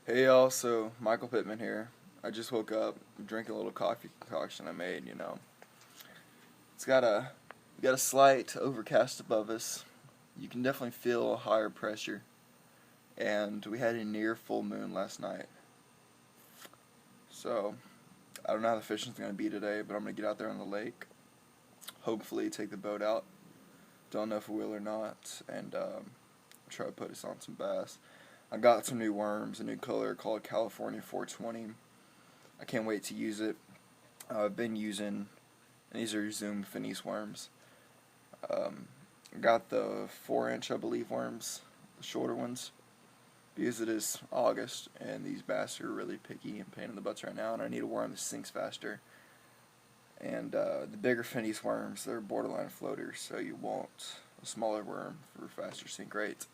Hey y'all, so Michael Pittman here. I just woke up, drinking a little coffee concoction I made. It's got a slight overcast above us. You can definitely feel a higher pressure. And we had a near full moon last night. So I don't know how the fishing's gonna be today, but I'm gonna get out there on the lake. Hopefully take the boat out. Don't know if we will or not, and try to put us on some bass. I got some new worms, a new color called California 420. I can't wait to use it. I've been using, and these are Zoom Finesse worms. I got the 4-inch, I believe, worms, the shorter ones, because it is August, and these bass are really picky and pain in the butts right now, and I need a worm that sinks faster. And the bigger Finesse worms, they're borderline floaters, so you want a smaller worm for faster sink rates.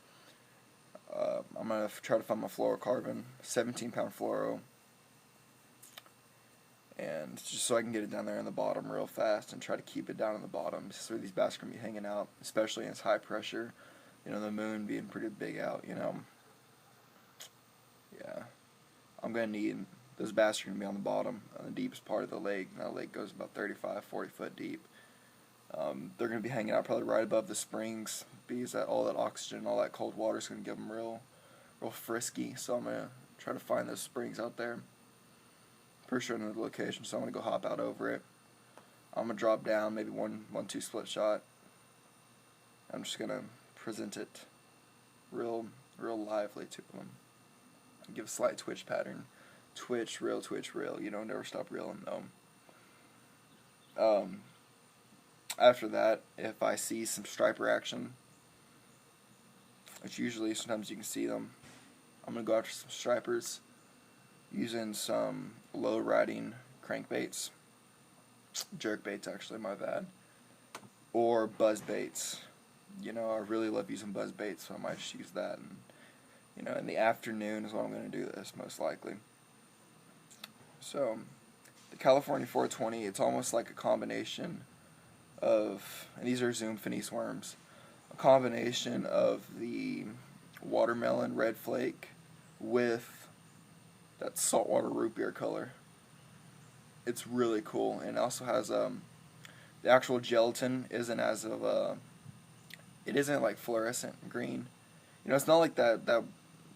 I'm going to try to find my fluorocarbon, 17-pound fluoro, and just so I can get it down there in the bottom real fast and try to keep it down in the bottom. This is where these bass are going to be hanging out, especially in its high pressure. The moon being pretty big out. Yeah. I'm going to need, those bass are going to be on the bottom, on the deepest part of the lake. And that lake goes about 35, 40 foot deep. They're going to be hanging out probably right above the springs, because all that oxygen, all that cold water is going to give them real frisky. So I'm going to try to find those springs out there. Pretty sure I know the location, so I'm going to go hop out over it. I'm going to drop down, maybe one, two split shot. I'm just going to present it real lively to them. Give a slight twitch pattern. Twitch, reel, never stop reeling though. After that, if I see some striper action, which usually sometimes you can see them, I'm going to go after some stripers using some low riding crankbaits, jerk baits actually, my bad, or buzz baits. I really love using buzz baits, so I might just use that. And in the afternoon is when I'm going to do this, most likely. So the California 420, it's almost like a combination of, and these are Zoom Finesse worms, a combination of the watermelon red flake with that saltwater root beer color. It's really cool, and it also has the actual gelatin isn't as of it isn't like fluorescent green. It's not like that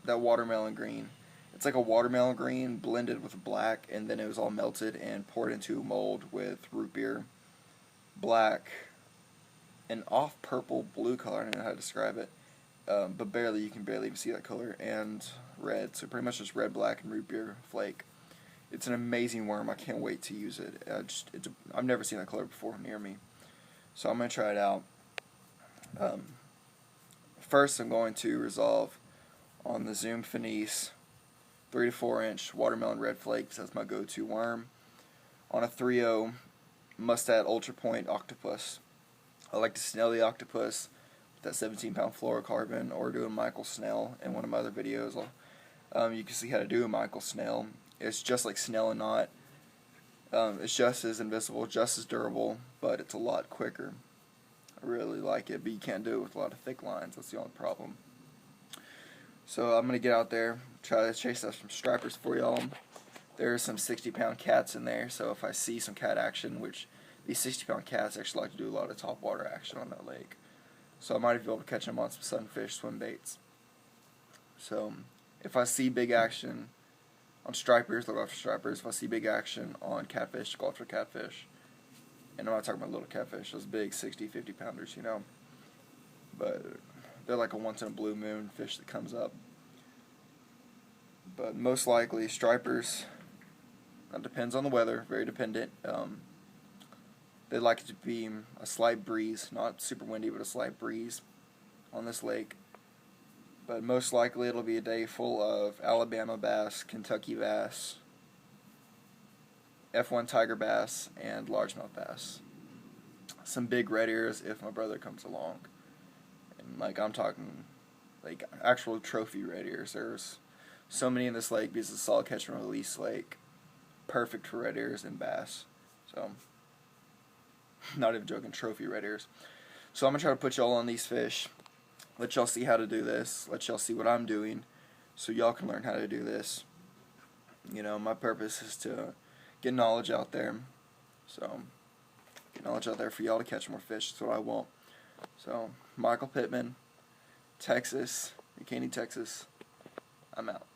watermelon green. It's like a watermelon green blended with black, and then it was all melted and poured into a mold with root beer, black, and off purple blue color. I don't know how to describe it, but you can barely even see that color, and red. So pretty much just red, black, and root beer flake. It's an amazing worm. I can't wait to use it. I've never seen that color before near me, so I'm gonna try it out. First, I'm going to resolve on the Zoom Finesse 3 to 4 inch watermelon red flakes. That's my go-to worm. On a 3.0 Mustad Ultra Point octopus. I like to snell the octopus with that 17-pound fluorocarbon, or do a Michael Snell in one of my other videos. You can see how to do a Michael Snell. It's just like snell and knot. It's just as invisible, just as durable, but it's a lot quicker. I really like it, but you can't do it with a lot of thick lines. That's the only problem. So I'm going to get out there, try to chase up some stripers for y'all. There are some 60-pound cats in there, so if I see some cat action, which these 60-pound cats actually like to do a lot of top water action on that lake, so I might be able to catch them on some sunfish swim baits. So if I see big action on stripers, I'll go after stripers. If I see big action on catfish, go after catfish. And I'm not talking about little catfish, those big 60, 50 pounders, But they're like a once in a blue moon fish that comes up. But most likely stripers, that depends on the weather, very dependent. They like it to be a slight breeze, not super windy, but a slight breeze on this lake. But most likely it'll be a day full of Alabama bass, Kentucky bass, F1 tiger bass, and largemouth bass. Some big red ears if my brother comes along. And I'm talking actual trophy red ears. There's so many in this lake because it's a solid catch and release lake. Perfect for red ears and bass. So, not even joking, trophy red ears. So I'm going to try to put y'all on these fish. Let y'all see how to do this. Let y'all see what I'm doing. so y'all can learn how to do this. You know, my purpose is to get knowledge out there. So, get knowledge out there for y'all to catch more fish. That's what I want. So, Michael Pittman, Texas, McKinney, Texas. I'm out.